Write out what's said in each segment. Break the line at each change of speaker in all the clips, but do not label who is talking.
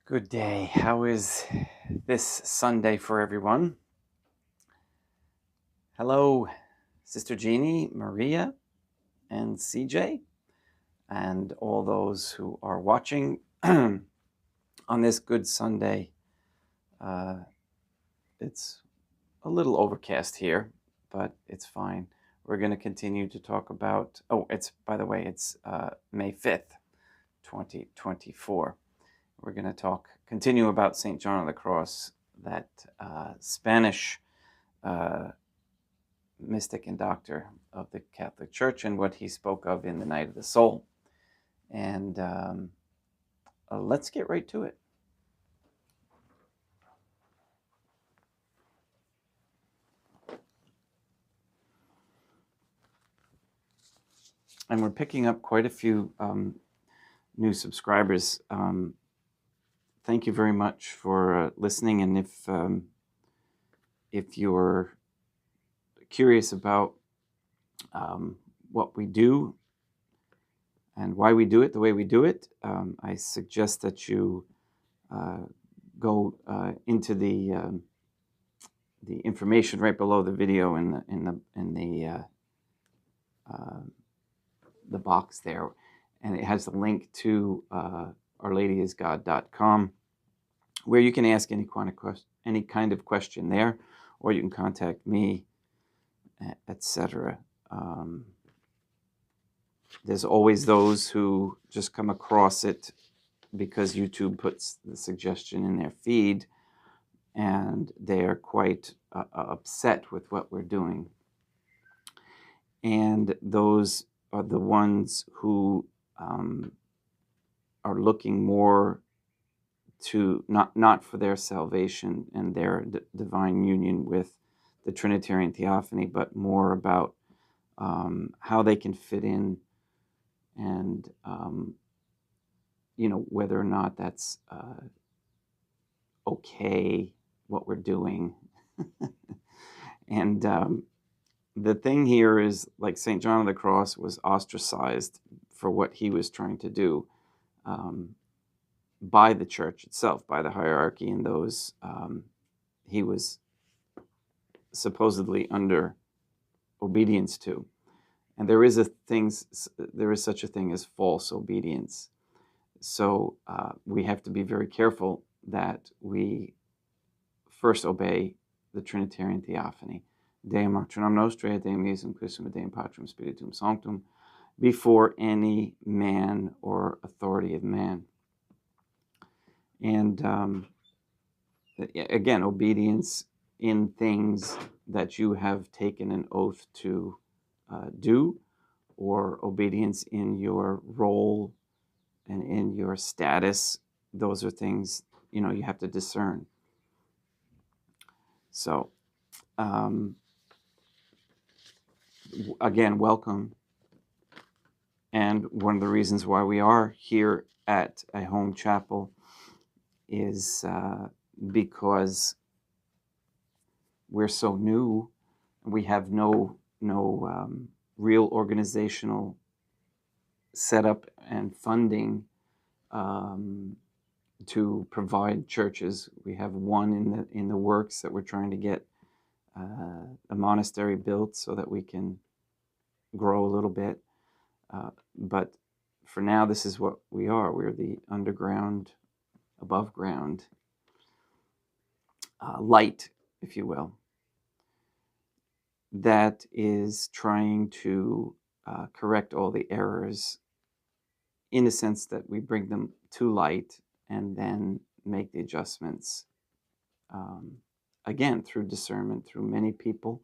Good day. How is this Sunday for everyone? Hello, Sister Jeannie, Maria, and CJ, and all those who are watching on this Good Sunday. It's a little overcast here, but it's fine. We're going to continue to talk about, by the way, it's May 5th, 2024. We're going to continue about St. John of the Cross, that Spanish mystic and doctor of the Catholic Church, and what he spoke of in the Night of the Soul. And let's get right to it. And we're picking up quite a few new subscribers. Thank you very much for listening. And if you're curious about what we do and why we do it the way we do it, I suggest that you go into the information right below the video in the box there, and it has the link to ourladyisgod.com, where you can ask any kind of question there, or you can contact me, etc. There's always those who just come across it because YouTube puts the suggestion in their feed, and they're quite upset with what we're doing. And those are the ones who are looking more to not for their salvation and their divine union with the Trinitarian Theophany, but more about how they can fit in, and whether or not that's okay what we're doing. And the thing here is, like, St. John of the Cross was ostracized for what he was trying to do by the church itself, by the hierarchy, and those he was supposedly under obedience to. And there is such a thing as false obedience. So we have to be very careful that we first obey the Trinitarian Theophany, Deum Matronam Nostrae, Deum Iesum Christum, Deum Patrum Spiritum Sanctum, before any man or authority of man. And again, obedience in things that you have taken an oath to do, or obedience in your role and in your status. Those are things you have to discern. So again, welcome. And one of the reasons why we are here at a home chapel is because we're so new. We have no real organizational setup and funding to provide churches. We have one in the works that we're trying to get a monastery built so that we can grow a little bit. But for now, this is what we are. We're the underground, above ground light, if you will, that is trying to correct all the errors, in the sense that we bring them to light and then make the adjustments, again, through discernment, through many people,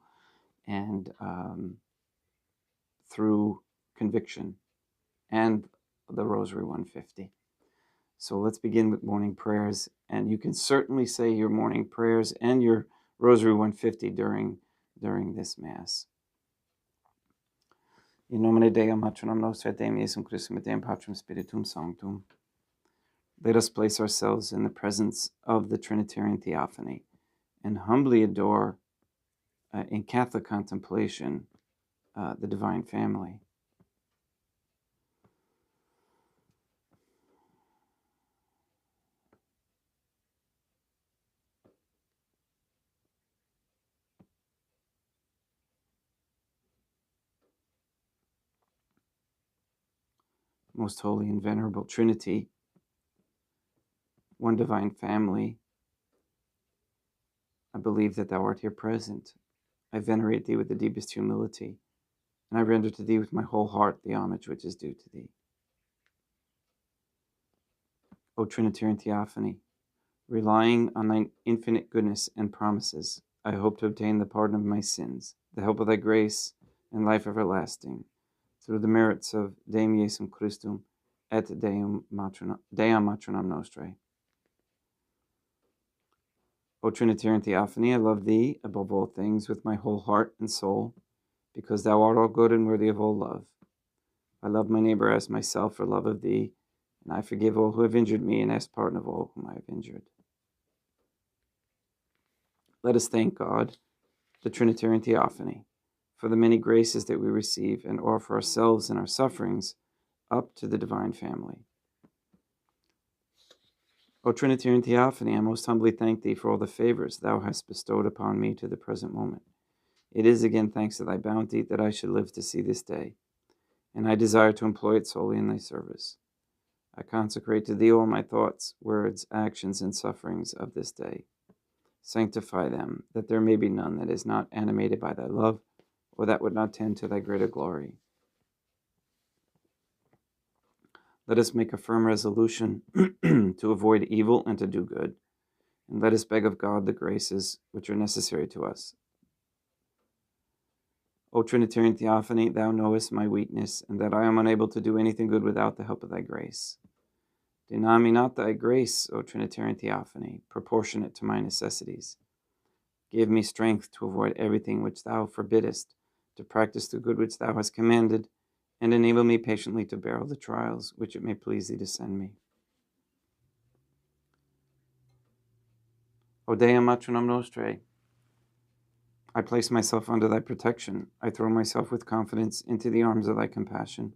and through conviction and the Rosary 150. So let's begin with morning prayers, and you can certainly say your morning prayers and your Rosary 150 during this Mass. In nomine Deum Matronam Nostrae, Deum Iesum Christum, Deum Patrum Spiritum Sanctum. Let us place ourselves in the presence of the Trinitarian Theophany and humbly adore, in Catholic contemplation, the Divine Family. most holy and venerable Trinity, one divine family, I believe that thou art here present. I venerate thee with the deepest humility, and I render to thee with my whole heart the homage which is due to thee. O Trinitarian Theophany, relying on thine infinite goodness and promises, I hope to obtain the pardon of my sins, the help of thy grace, and life everlasting, through the merits of Deum Iesum Christum et Deum Matronam Nostrae. O Trinitarian Theophany, I love thee above all things with my whole heart and soul, because thou art all good and worthy of all love. I love my neighbor as myself for love of thee, and I forgive all who have injured me and ask pardon of all whom I have injured. Let us thank God, the Trinitarian Theophany, for the many graces that we receive and offer ourselves and our sufferings up to the divine family. O Trinitarian Theophany, I most humbly thank thee for all the favors thou hast bestowed upon me to the present moment. It is again thanks to thy bounty that I should live to see this day, and I desire to employ it solely in thy service. I consecrate to thee all my thoughts, words, actions, and sufferings of this day. Sanctify them, that there may be none that is not animated by thy love, or that would not tend to thy greater glory. Let us make a firm resolution to avoid evil and to do good, and let us beg of God the graces which are necessary to us. O Trinitarian Theophany, thou knowest my weakness, and that I am unable to do anything good without the help of thy grace. Deny me not thy grace, O Trinitarian Theophany, proportionate to my necessities. Give me strength to avoid everything which thou forbiddest, to practice the good which thou hast commanded, and enable me patiently to bear all the trials which it may please thee to send me. O Deum Matronam Nostrae, I place myself under thy protection. I throw myself with confidence into the arms of thy compassion.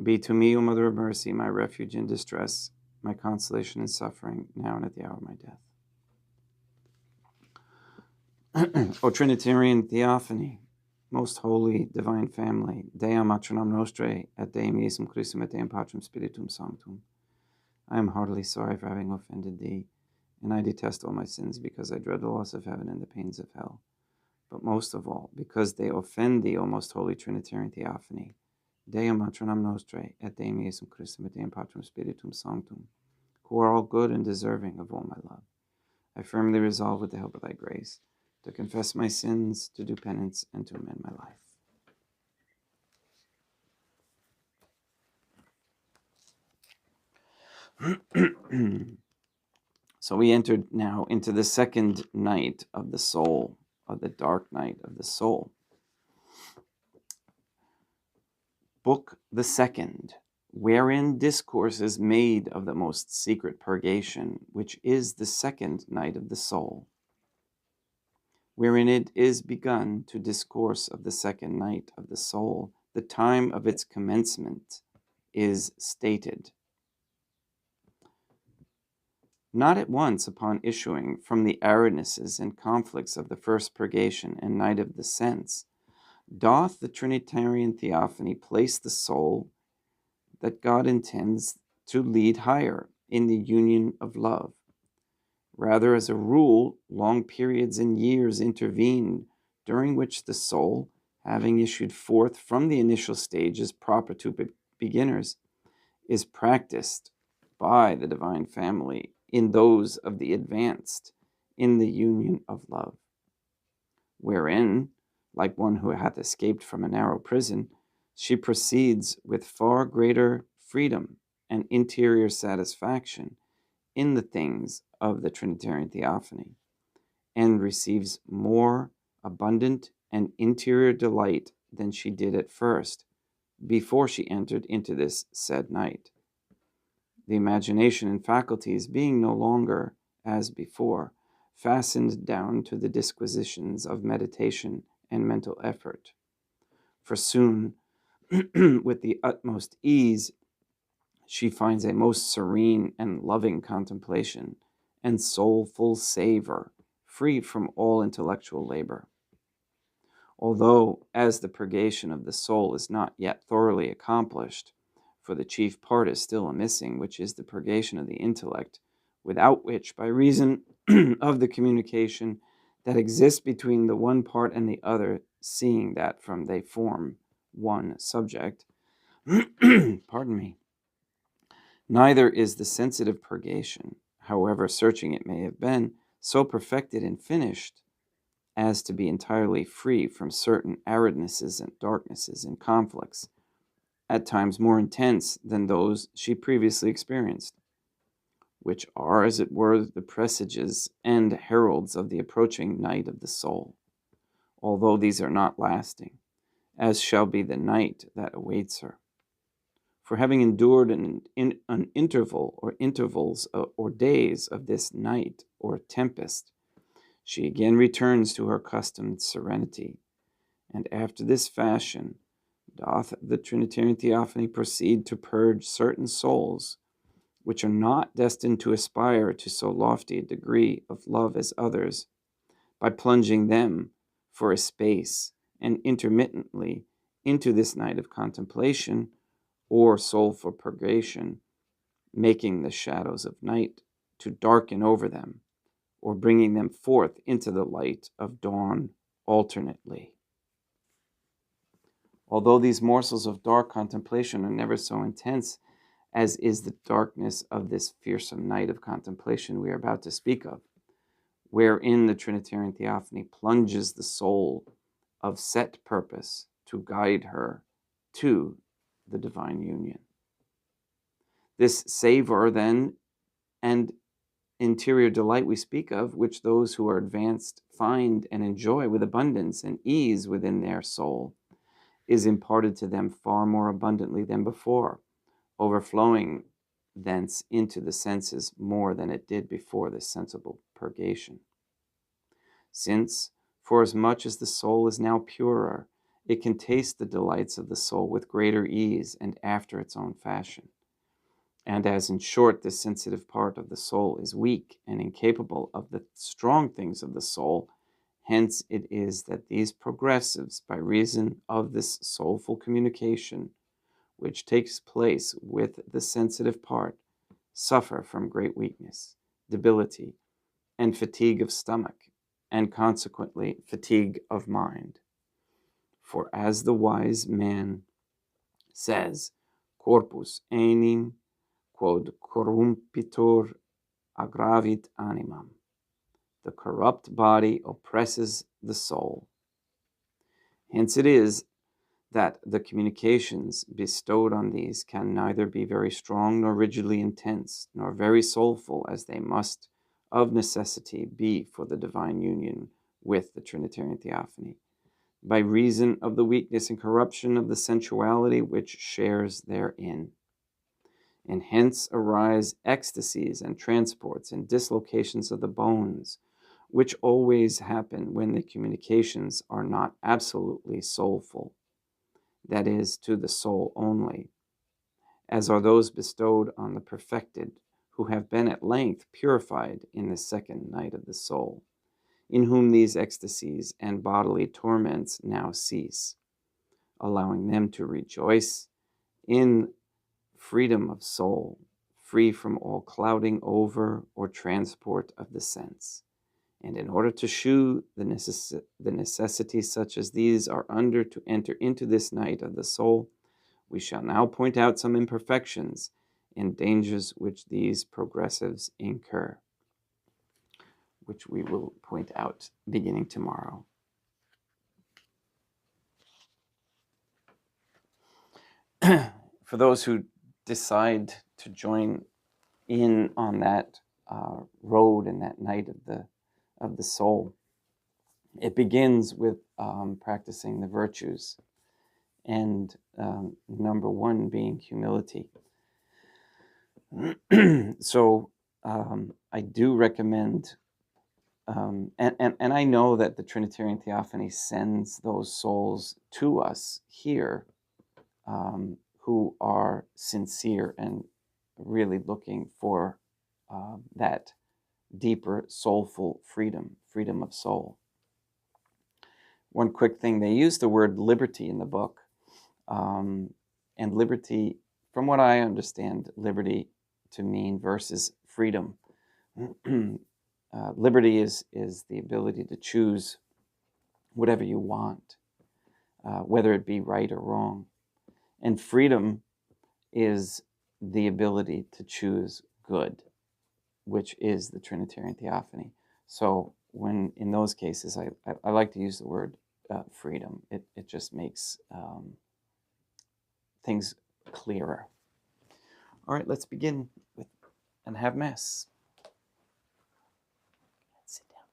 Be to me, O Mother of Mercy, my refuge in distress, my consolation in suffering, now and at the hour of my death. O Trinitarian Theophany, most holy divine family, Deum Matronam Nostrae, et Deum Iesum Christum et Deum Patrum Spiritum Sanctum. I am heartily sorry for having offended thee, and I detest all my sins because I dread the loss of heaven and the pains of hell. But most of all, because they offend thee, O most holy Trinitarian Theophany, Deum Matronam Nostrae, et Deum Iesum Christum et Deum Patrum Spiritum Sanctum, who are all good and deserving of all my love. I firmly resolve, with the help of thy grace, to confess my sins, to do penance, and to amend my life. So we entered now into the second night of the soul, of the dark night of the soul. Book the second, wherein discourse is made of the most secret purgation, which is the second night of the soul, wherein it is begun to discourse of the second night of the soul. The time of its commencement is stated. Not at once upon issuing from the aridnesses and conflicts of the first purgation and night of the sense, doth the Trinitarian Theophany place the soul that God intends to lead higher in the union of love. Rather, as a rule, long periods and years intervene, during which the soul, having issued forth from the initial stages proper to beginners, is practiced by the divine family in those of the advanced in the union of love, wherein, like one who hath escaped from a narrow prison, she proceeds with far greater freedom and interior satisfaction in the things of the Trinitarian Theophany, and receives more abundant and interior delight than she did at first, before she entered into this said night. The imagination and faculties being no longer, as before, fastened down to the disquisitions of meditation and mental effort. For soon, with the utmost ease, she finds a most serene and loving contemplation and soulful savor, free from all intellectual labor. Although, as the purgation of the soul is not yet thoroughly accomplished, for the chief part is still a missing, which is the purgation of the intellect, without which, by reason of the communication that exists between the one part and the other, seeing that from they form one subject, pardon me, neither is the sensitive purgation, however searching it may have been, so perfected and finished as to be entirely free from certain aridnesses and darknesses and conflicts, at times more intense than those she previously experienced, which are, as it were, the presages and heralds of the approaching night of the soul, although these are not lasting, as shall be the night that awaits her. For having endured an interval or intervals or days of this night or tempest, she again returns to her accustomed serenity, and after this fashion doth the Trinitarian Theophany proceed to purge certain souls which are not destined to aspire to so lofty a degree of love as others, by plunging them for a space and intermittently into this night of contemplation or soulful purgation, making the shadows of night to darken over them, or bringing them forth into the light of dawn alternately. Although these morsels of dark contemplation are never so intense as is the darkness of this fearsome night of contemplation we are about to speak of, wherein the Trinitarian Theophany plunges the soul of set purpose to guide her to the divine union. This savor, then, and interior delight we speak of, which those who are advanced find and enjoy with abundance and ease within their soul, is imparted to them far more abundantly than before, overflowing thence into the senses more than it did before this sensible purgation. Since, forasmuch as the soul is now purer, it can taste the delights of the soul with greater ease and after its own fashion. And as, in short, this sensitive part of the soul is weak and incapable of the strong things of the soul, hence it is that these progressives, by reason of this soulful communication, which takes place with the sensitive part, suffer from great weakness, debility, and fatigue of stomach, and consequently fatigue of mind. For as the wise man says, corpus enim quod corrumpitur aggravit animam, the corrupt body oppresses the soul. Hence it is that the communications bestowed on these can neither be very strong nor rigidly intense, nor very soulful, as they must of necessity be for the divine union with the Trinitarian Theophany, by reason of the weakness and corruption of the sensuality which shares therein. And hence arise ecstasies and transports and dislocations of the bones, which always happen when the communications are not absolutely soulful, that is, to the soul only, as are those bestowed on the perfected, who have been at length purified in the second night of the soul, in whom these ecstasies and bodily torments now cease, allowing them to rejoice in freedom of soul, free from all clouding over or transport of the sense. And in order to shew the necessities such as these are under to enter into this night of the soul, we shall now point out some imperfections and dangers which these progressives incur, which we will point out beginning tomorrow. For those who decide to join in on that road and that night of the soul, it begins with practicing the virtues, and number one being humility. So I do recommend, and I know that the Trinitarian Theophany sends those souls to us here who are sincere and really looking for that deeper soulful freedom of soul. One quick thing, they use the word liberty in the book, and liberty from what I understand liberty to mean versus freedom, liberty is the ability to choose whatever you want, whether it be right or wrong. And freedom is the ability to choose good, which is the Trinitarian Theophany. So when in those cases, I like to use the word freedom. It just makes things clearer. All right, let's begin with and have Mass. Sit down,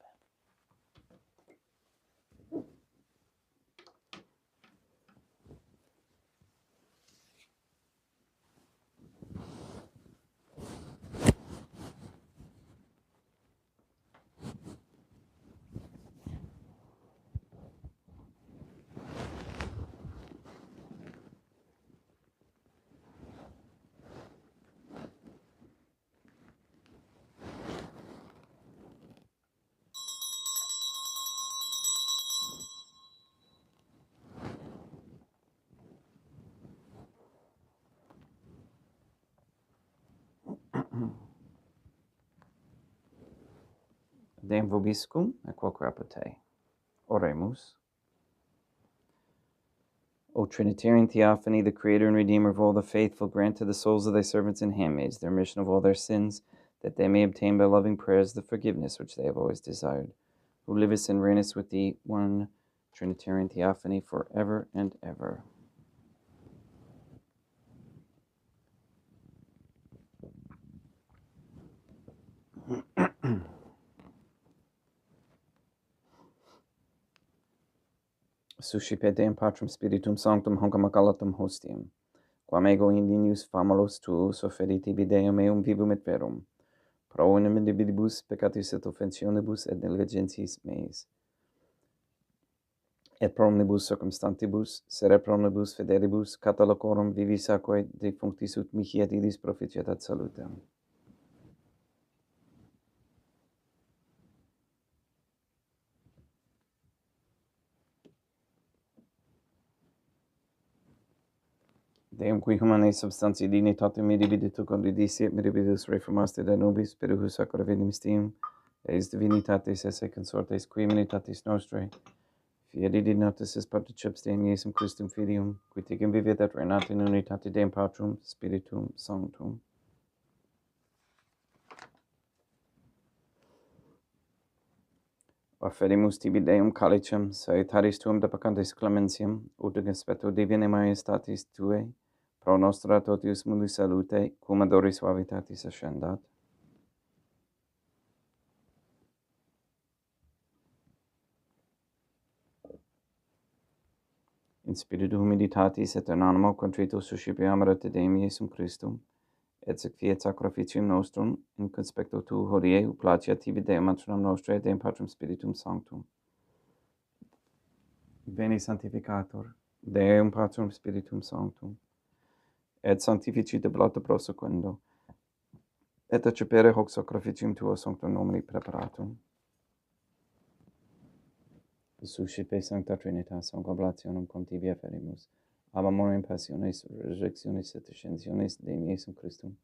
Deum vobiscum et quoque apete. Oremus. O Trinitarian Theophany, the Creator and Redeemer of all the faithful, grant to the souls of thy servants and handmaids the remission of all their sins, that they may obtain by loving prayers the forgiveness which they have always desired. Who livest and reignest with thee, one Trinitarian Theophany, forever and ever. Suscipe Deum Patrum Spiritum Sanctum Honcam Acalatum Hostium, quam ego indinius famulos tuus offerit tibi Deum eum vivum et verum, pro enim individibus peccatis et offensionibus et negligentis meis, et pro omnibus circumstantibus, sere pro omnibus fidelibus, catalocorum vivis aquae defunctis ut mihi et idis proficietat salutem. Deum qui humanae substantiae dignitate mirabilitu condidisi et mirabilis reformaste de nobis, per hus sacra venimis tium, eis divinitatis esse consortes qui humanitatis nostrae, fiat dignatis est particips Deum Iesum Christum Filium, qui tecum vivet et reinat in unitate Deum Patrum, Spiritum Sanctum. Offerimus tibi Deum calicem, saetaris tuum de peccantis clementiam, ut in aspecto divinae majestatis tuae, pro nostra totius mundi salute, cum adori suavitatis ascendat. In spiritu humilitatis et in animo contrito suscipiamur te Deum Iesum Christum, et sec fiat sacrificium nostrum, in conspecto tu hodie, placia tibi Deum matronam nostrae, Deum Patrum Spiritum Sanctum. Veni sanctificator, Deum Patrum Spiritum Sanctum, et sanctifici de blata prosequendo, et accepere hoc sacrificium tuo sanctum nomini preparatum. Suscipe Sancta Trinitas, Sancta Oblationem cum tibi afferimus, ab amorem passiones, resurrectionis et ascensionis Deum Iesum Christum,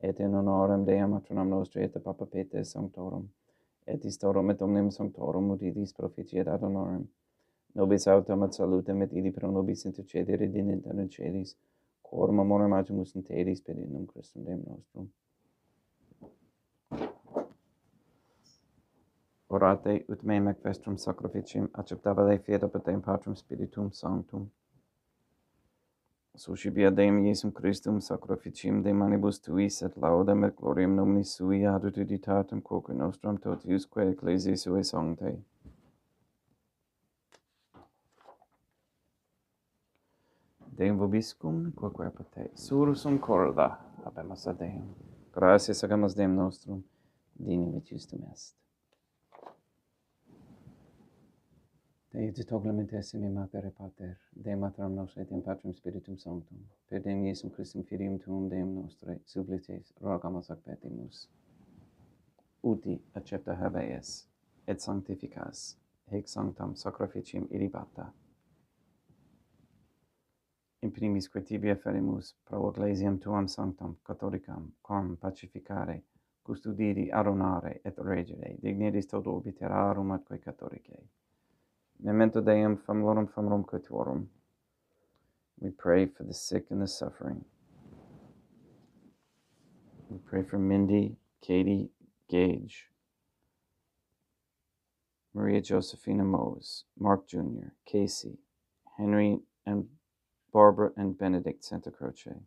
et in honorem Deum matronam nostrae et Papa Peter Sanctorum, et istorum et omnium sanctorum ut idis proficiat ad honorem, nobis autem et salutem et idi pro nobis intercedere dinit in celis, quorum amorem agimus in telis per innum Christum Deum nostrum. Orate ut me mec vestrum sacrificium acceptabile fiat apud Deum Patrum Spiritum Sanctum. Suscipia Deum Iesum Christum sacrificium de manibus tuis et laudem et gloriam nomini sui ad utilitatem quoque nostrum totiusque ecclesiae suae sanctae. Deum vobiscum, quoque apete, surusum corda, habemus ad Deum. Gratias agamus Deum nostrum, dignum et justum est. Dei et clementissimi Mater Pater, Deum Matronam nostrae, Deum Patrum Spiritum Sanctum, per Deum Iesum Christum Filium Tuum, Deum nostrae, supplices, rogamus ac petimus. Uti accepta habeas, et sanctificas, hic sanctam sacrificium ilibata. in primis quae tibia ferimus pro ecclesiam tuam sanctam catholicam quam pacificare custodiri adonare et regere dignitis toto obiterarum atque catholicae memento Deum famulorum cotuorum. We pray for the sick and the suffering. We pray for Mindy, Katie, Gage, Maria Josephina Mose, Mark Jr., Casey, Henry and Barbara and Benedict Santa Croce,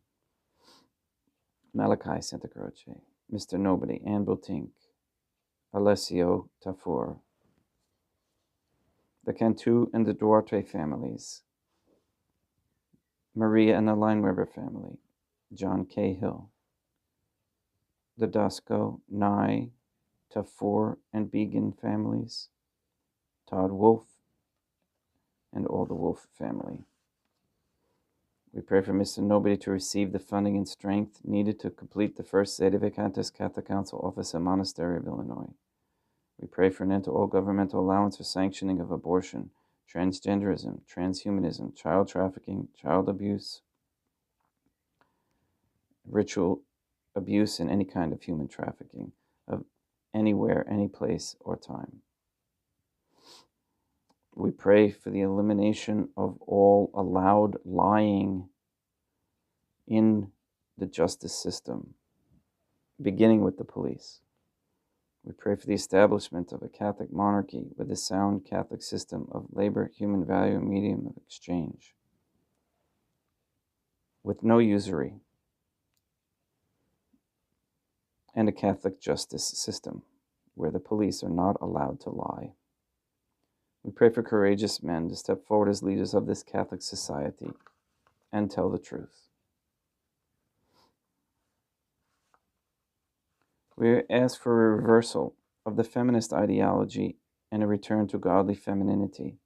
Malachi Santa Croce, Mr. Nobody, Ann Botink, Alessio Tafur, the Cantu and the Duarte families, Maria and the Lineweber family, John Cahill, the Dasco, Nye, Tafur and Began families, Todd Wolf, and all the Wolf family. We pray for Mr. Nobody to receive the funding and strength needed to complete the first Sede Vacantes Catholic Council office at Monastery of Illinois. We pray for an end to all governmental allowance or sanctioning of abortion, transgenderism, transhumanism, child trafficking, child abuse, ritual abuse, and any kind of human trafficking of anywhere, any place, or time. We pray for the elimination of all allowed lying in the justice system, beginning with the police. We pray for the establishment of a Catholic monarchy with a sound Catholic system of labor, human value, and medium of exchange, with no usury, and a Catholic justice system where the police are not allowed to lie. We pray for courageous men to step forward as leaders of this Catholic society and tell the truth. We ask for a reversal of the feminist ideology and a return to godly femininity.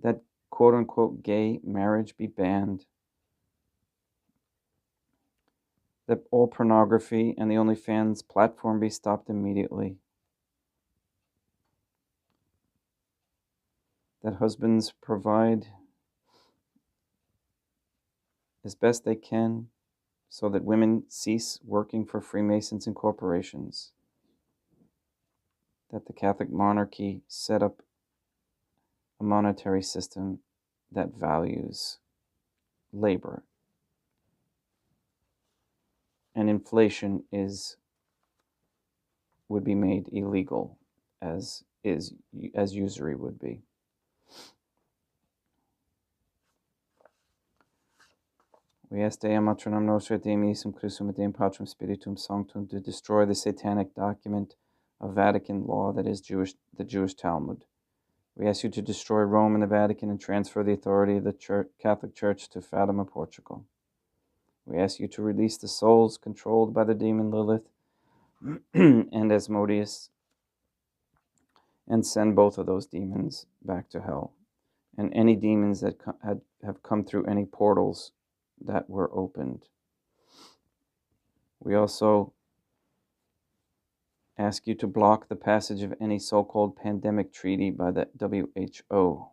That quote-unquote gay marriage be banned. That all pornography and the OnlyFans platform be stopped immediately. That husbands provide as best they can so that women cease working for Freemasons and corporations. That the Catholic monarchy set up a monetary system that values labor. And inflation would be made illegal as usury would be. We ask Dei Matronam Nostra et Dei Misum Christum et Deum Patrum Spiritum Sanctum to destroy the satanic document of Vatican law that is the Jewish Talmud. We ask you to destroy Rome and the Vatican and transfer the authority of the Catholic Church to Fatima, Portugal. We ask you to release the souls controlled by the demon Lilith and Asmodeus and send both of those demons back to hell. And any demons that have come through any portals that were opened. We also ask you to block the passage of any so-called pandemic treaty by the WHO,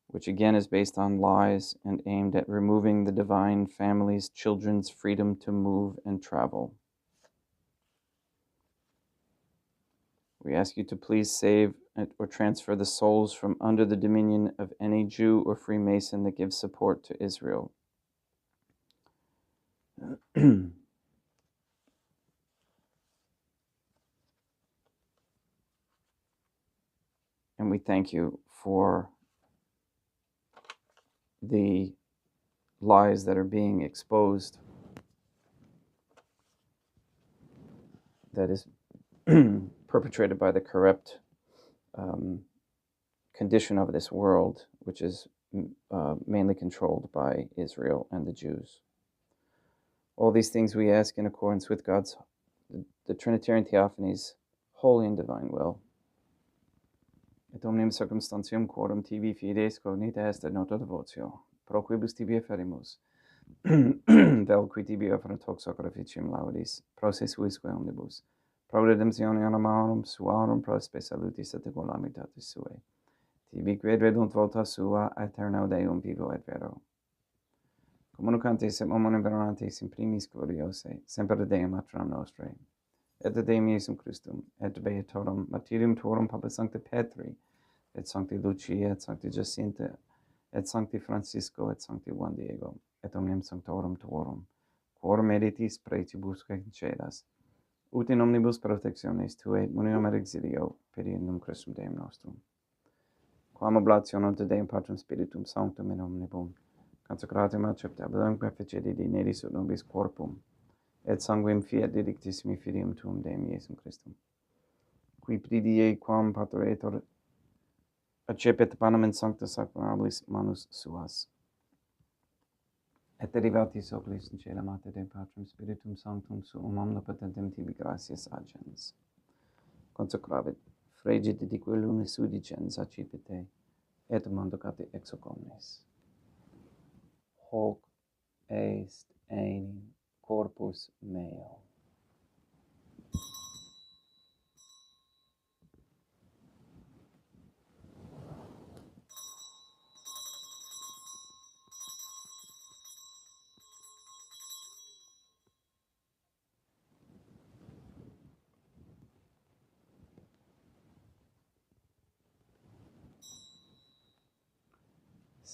which again is based on lies and aimed at removing the divine family's children's freedom to move and travel. We ask you to please save or transfer the souls from under the dominion of any Jew or Freemason that gives support to Israel. And we thank you for the lies that are being exposed, that is perpetrated by the corrupt condition of this world, which is mainly controlled by Israel and the Jews. All these things we ask in accordance with the Trinitarian Theophany's holy and divine will. Et omnium circumstantium quorum tibi fides cognita est et nota devotio, pro quibus tibi ferimus, vel qui tibi offeret hoc sacrificium laudis, pro se suisque omnibus, pro redemptione animarum suarum, pro spe salutis et calamitatis suae, tibi quid vedunt volta sua, aeterno Deum vivo et vero. Communicantes et momone venerantes in primis gloriose, semper Deum matram nostre, et Deum Iesum Christum, et beatorum martyrium tuorum Papa Sancti Petri, et Sancti Lucia, et Sancti Jacinta, et Sancti Francisco, et Sancti Juan Diego, et omnium sanctorum tuorum, quorum meditis praetibus concedas, ut in omnibus protectionis Tuae munium et exilio, pediendum Christum Deum nostrum. Quam oblationem te Deum Patrum Spiritum Sanctum in omnibus, consecratum acceptabulum perfecedi dineris ut nobis corpum, et sanguinem fiat dedictissimi filium tuum Deum Iesum Christum. Qui pridie quam patroretor accepit panem in sancta sacramentablis manus suas. Et derivatis oculis in caelum ate Deum Patrum Spiritum Sanctum suum omnipotentem tibi gratias agens. Consecravit, fregit dique lunis udicens accipite, et mandocate ex hoc omnes. Hoc est enim corpus meo.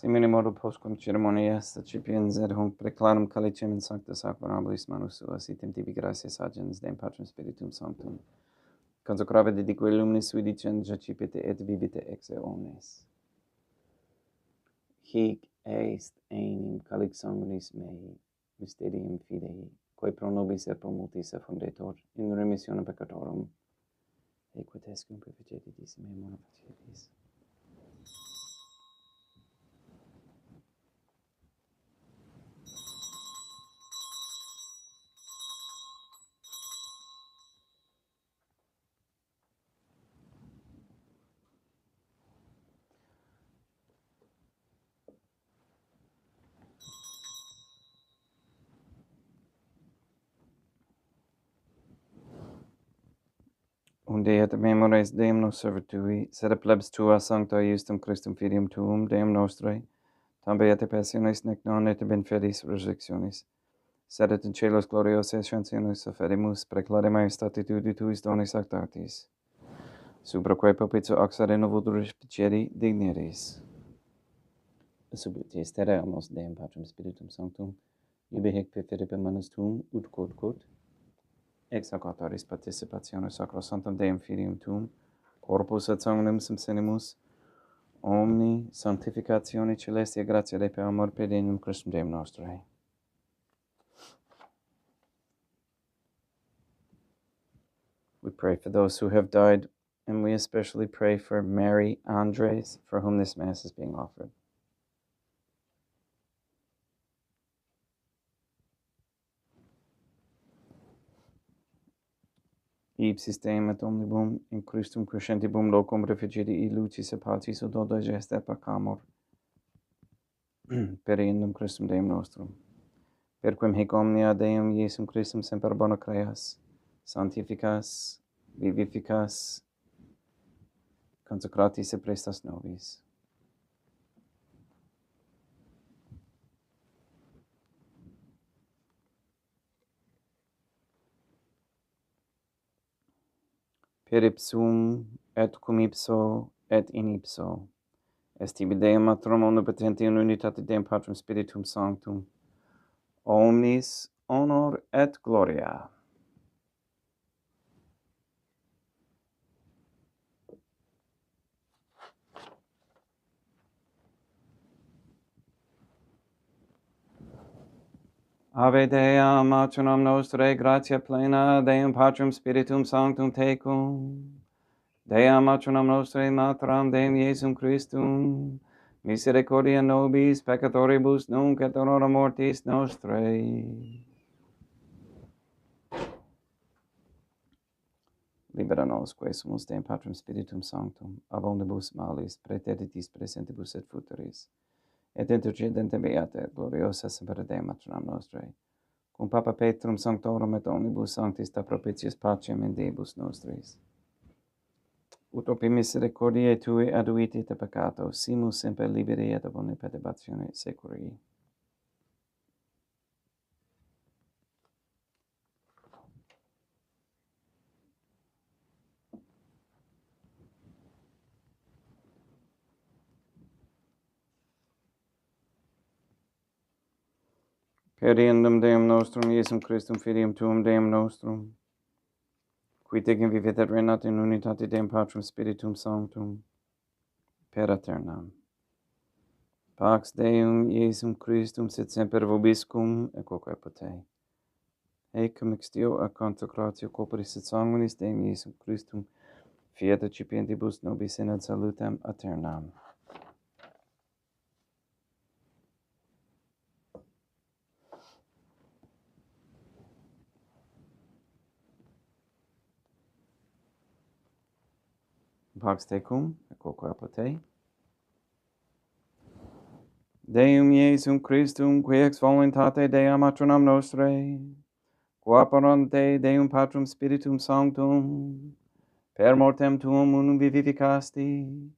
Simile modo postquam ceremonias accipiens et hunc preclarum calicem in sancta sacramentablis manus suas, item tibi gratias agens Deum Patrum Spiritum Sanctum, consecravit dique luminis udicens accipite et vivite ex omnes. Hic est enim calix sanguinis mei, mysterium fidei, quae pro nobis et pro multis effundetur in remissionem peccatorum, equitescum perfectitis me mona facietis. Unde et memores Deum nos servitui, sed plebs tua sancta iustum Christum filium tuum, Deum nostre, tambe et passionis nec non et ben fedis resurrectionis, sed et in celos gloriose ascensionis offerimus preclare majestatitudi tuis donis actatis, supraque popitio axare novutur respiциeri digneris. Sublitis terreamos Deum Patrum Spiritum Sanctum, ibi hic perferit manus tuum, ut quod, ex hoc autoris participatione sacrosanctum Deum Filium tuum, corpus et sanguinem subsenimus, omni sanctificatione celestia gratia Dei per amor pedendum Christum Deum nostre. We pray for those who have died, and we especially pray for Mary Andres, for whom this Mass is being offered. Ipsis Deum et omnibum in Christum crescentibum locum refugiti lucis et pacis ut odo gesta et pacamur, periendum Christum Deum nostrum. Perquem hic omnia Deum Iesum Christum semper bona creas, sanctificas, vivificas, consecratis et prestas nobis. Per ipsum, et cum ipso, et in ipso, est tibi Deum Matrum omnipotenti in unitate Deum Patrum Spiritum Sanctum, omnis honor et gloria. Ave Dea, matronam nostrae, gratia plena, Deum Patrum Spiritum Sanctum tecum. Dea matronam nostrae, materam Deum Iesum Christum, misericordia nobis peccatoribus nunc et in hora mortis nostrae. Libera nos, quae sumus Deum Patrum Spiritum Sanctum, ab omnibus malis, praeteritis presentibus et futuris, et intercedente beata et gloriosa semper Deum matronam nostrae, cum Papa Petrum Sanctorum et omnibus sanctis da propitiis pacem in Deibus nostris. utopi misericordiae tui aduiti te peccato, simus semper liberi et ab omni perturbatione securi. Perdiendum Deum nostrum, Iesum Christum, filium tuum Deum nostrum, qui tecum vivit et regnat in unitate Deum Patrum Spiritum Sanctum, per aeternam. Pax Deum, Iesum Christum, sit semper vobiscum, et quoque potei. Ecum extio a consecratio corporis et sanguinis Deum Iesum Christum, fiat recipientibus nobis in ad salutem aeternam. Pax tecum, et quoque potei. Deum Iesum Christum, qui ex voluntate Deum matronam nostrae, qua parante Deum Patrum Spiritum Sanctum, per mortem tuum unum vivificasti,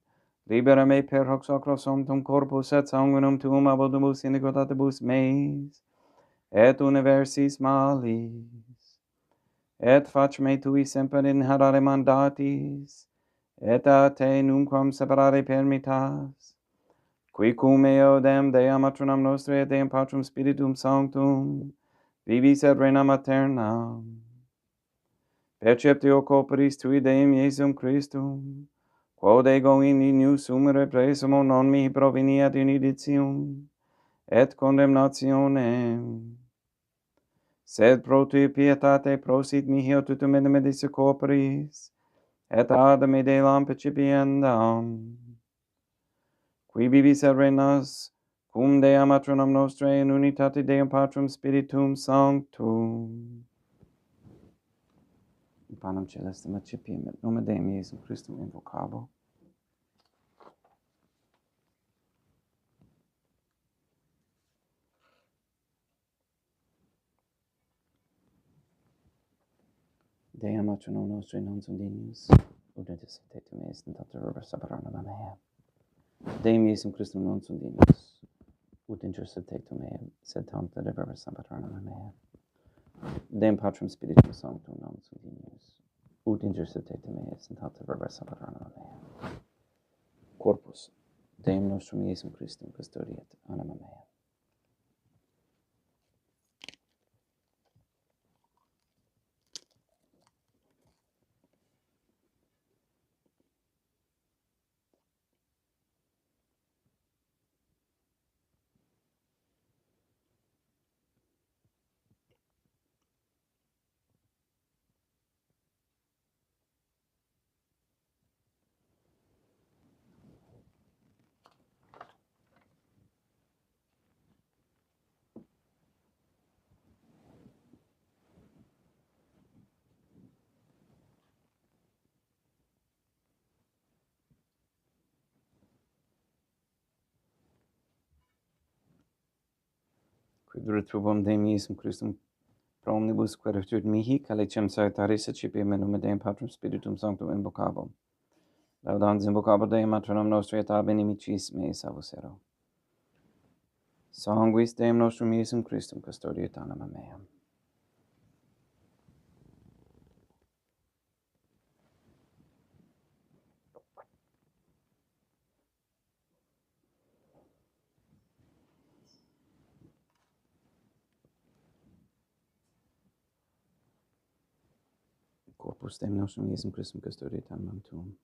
libera me per hoc sacro sanctum corpus et sanguinum tuum abodumus iniquitatibus meis, et universis malis, et fac me tui semper inherare mandatis, et a te nunquam separare permittas, qui cum eo dem Deam matronam nostrae et Deum Patrum Spiritum Sanctum, vivis et regnam aeternam. Perceptio corporis tui Deum Iesum Christum, quod ego in ignus sumere presumo non mihi proveniat in editium, et condemnationem. Sed pro tui pietate prosit mihi tutum in medici corporis, et ad me delam percipiendam. Qui vivis et regnas, cum Deam matronam nostrae in unitate Deum Patrum Spiritum Sanctum. In panem celestem accipiem et nomen Deum Iesum Christum invocabo. Deum matronam nostrae non sunt dignius, ut intercedete me est in tanta verba sabaranum mea. Deum Iesum Christum non sunt dignius, ut intercedete me, sed tanta verba sabaranum mea. Deum Patrum Spiritum Sanctum non sunt dignius, ut intercedete me est in tanta verba sabaranum mea. Corpus Deum nostrum Iesum Christum custodiet anima mea. Quid retrubum Deum Iesum Christum pro omnibus quaeritur mihi, calicem salutaris accipiem in nomen Deum Patrum Spiritum Sanctum invocabo. Laudans invocabo Deum matronam nostrae et ab inimicis mei salvusero. Sanguis Deum nostrum Iesum Christum custodiet anima meam. Corpus Deum nostrum Iesum Christum custodiet animam tuum.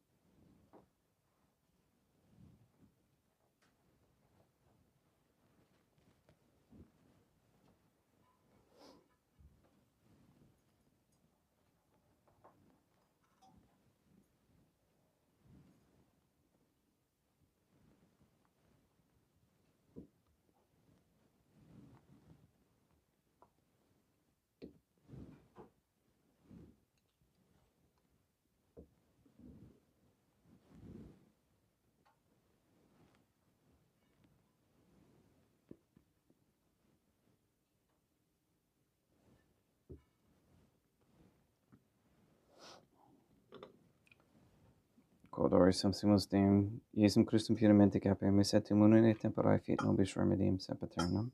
Codori subsimus Deum, Iesum Christum puramente capiamus et immunine tempori fit nobis remedium sempiternum.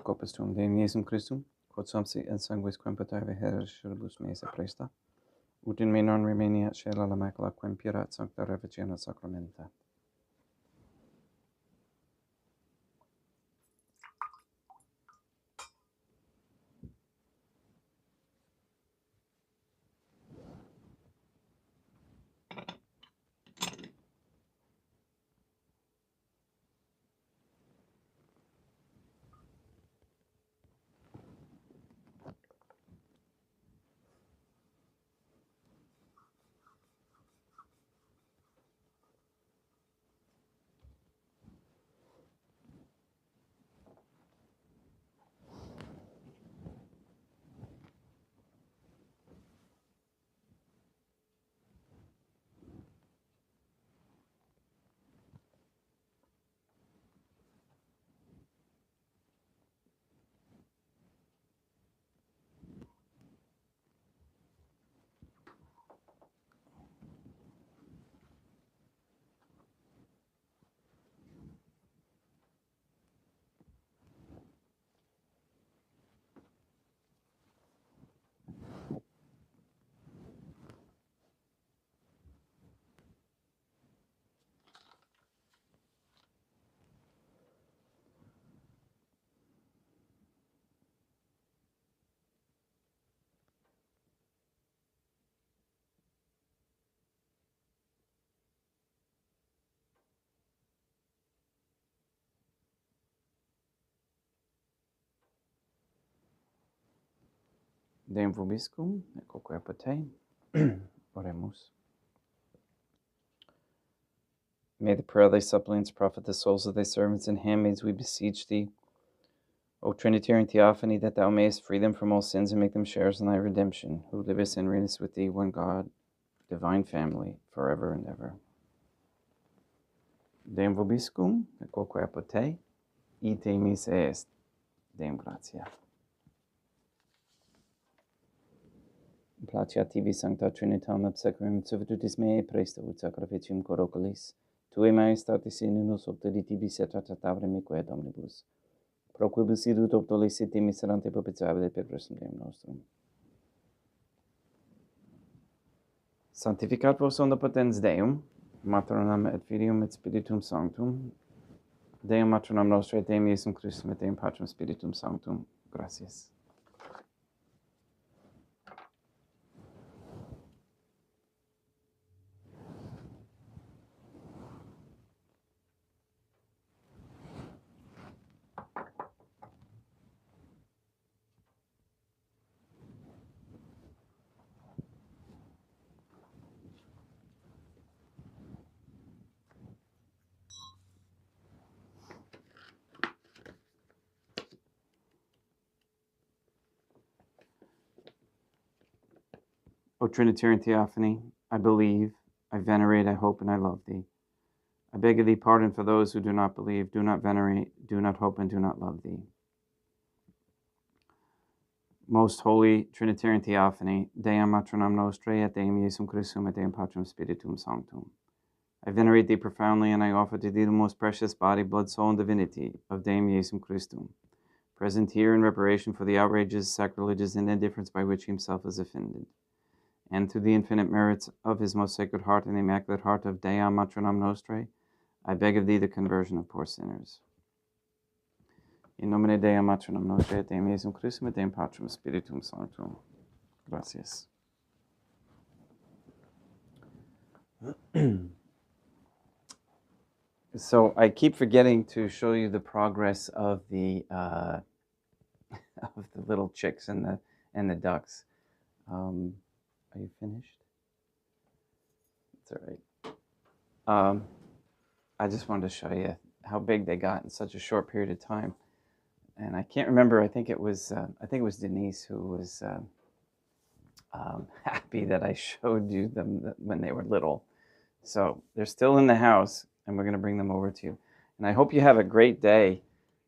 Corpus tuum Deum Iesum Christum, quod sumpsi et sanguis quem potae hereribus meis presta, ut in me non remaniat scela la macula quem purat sancta reficiona sacramenta. Deum vobiscum, et quoque te. Oremus. May the prayer of thy suppliants profit the souls of thy servants and handmaids, we beseech thee. O Trinitarian Theophany, that thou mayest free them from all sins and make them sharers in thy redemption, who livest and reignest with thee, one God, divine family, forever and ever. Deum vobiscum, et quoque te, ite mise est. Deum gratia. Placia tibi sancta Trinitam obsequium servitutis mea presta ut sacrificium corocolis, tue majestatis in unus opta di tibi setratabre mique et omnibus, pro quibus idut opta liciti miserante propitiabile per Christum Deum nostrum. Sanctificat vos omnipotens Deum, Matronam et Filium et Spiritum Sanctum, Deum Matronam Nostrae, Deum Iesum Christum et Deum Patrum Spiritum Sanctum. Gracias. O Trinitarian Theophany, I believe, I venerate, I hope, and I love thee. I beg of thee pardon for those who do not believe, do not venerate, do not hope, and do not love thee. Most holy Trinitarian Theophany, Deum Matronam Nostrae, et Deum Iesum Christum, et Deum Patrum Spiritum Sanctum. I venerate thee profoundly, and I offer to thee the most precious body, blood, soul, and divinity of Deum Iesum Christum, present here in reparation for the outrages, sacrileges, and indifference by which he himself is offended, and through the infinite merits of his most sacred heart and the immaculate heart of Deum Matronam Nostrae, I beg of thee the conversion of poor sinners. In nomine Deum Matronam Nostrae, et Deum Iesum Christum, et Deum Patrum Spiritum Sanctum. Gracias. So I keep forgetting to show you the progress of the of the little chicks and the ducks. Are you finished? It's all right. I just wanted to show you how big they got in such a short period of time. And I can't remember. I think it was Denise who was happy that I showed you them when they were little. So they're still in the house, and we're going to bring them over to you. And I hope you have a great day.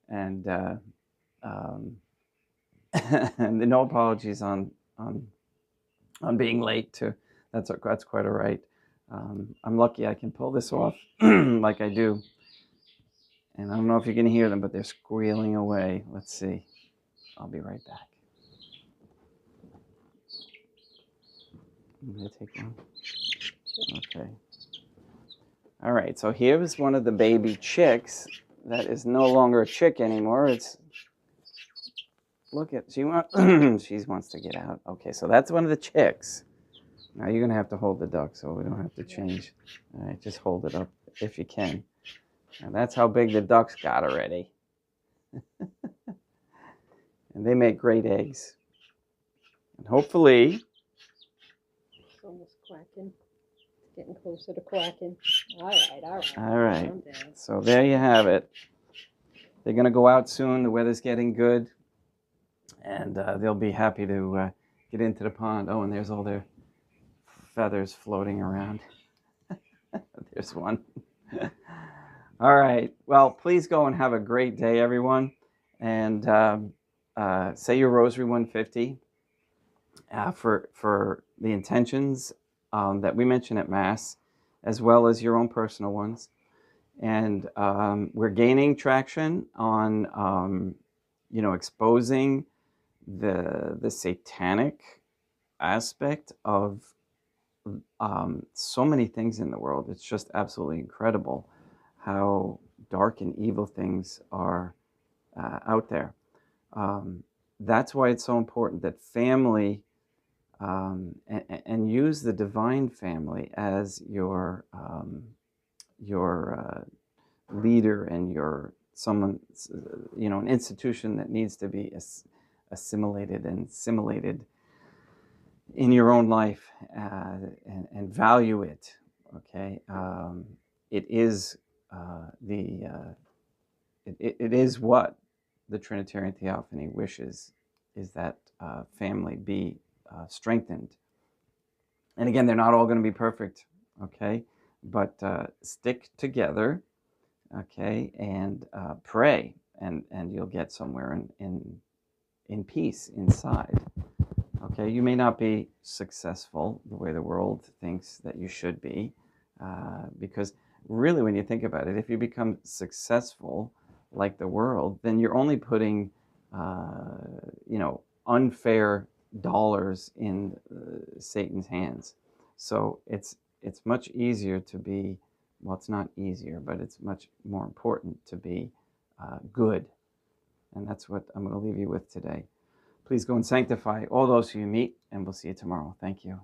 And and no apologies on being late too. That's quite all right. I'm lucky I can pull this off like I do. And I don't know if you can hear them, but they're squealing away. Let's see. I'll be right back. I'm going to take one. Okay. All right. So here's one of the baby chicks that is no longer a chick anymore. It's look at she wants to get out. Okay. So that's one of the chicks. Now you're going to have to hold the duck, so we don't have to change. All right. Just hold it up if you can. And that's how big the ducks got already. And they make great eggs. And hopefully...
It's almost quacking. It's getting closer to quacking. All right.
All right. So there you have it. They're going to go out soon. The weather's getting good. And they'll be happy to get into the pond. Oh, and there's all their feathers floating around. There's one. All right. Well, please go and have a great day, everyone. And say your Rosary 150 for the intentions that we mention at Mass, as well as your own personal ones. And we're gaining traction on, exposing the satanic aspect of so many things in the world. It's just absolutely incredible how dark and evil things are out there. That's why it's so important that family and use the divine family as your leader and your someone, an institution that needs to be assimilated and assimilated in your own life and value it. Okay, it is it is what the Trinitarian Theophany wishes, is that family be strengthened. And again, they're not all going to be perfect, okay? But stick together, okay, and pray, and you'll get somewhere in peace inside. Okay, you may not be successful the way the world thinks that you should be, because really, when you think about it, if you become successful like the world, then you're only putting, unfair dollars in Satan's hands. So it's much easier to be, well, it's not easier, but it's much more important to be good. And that's what I'm going to leave you with today. Please go and sanctify all those who you meet, and we'll see you tomorrow. Thank you.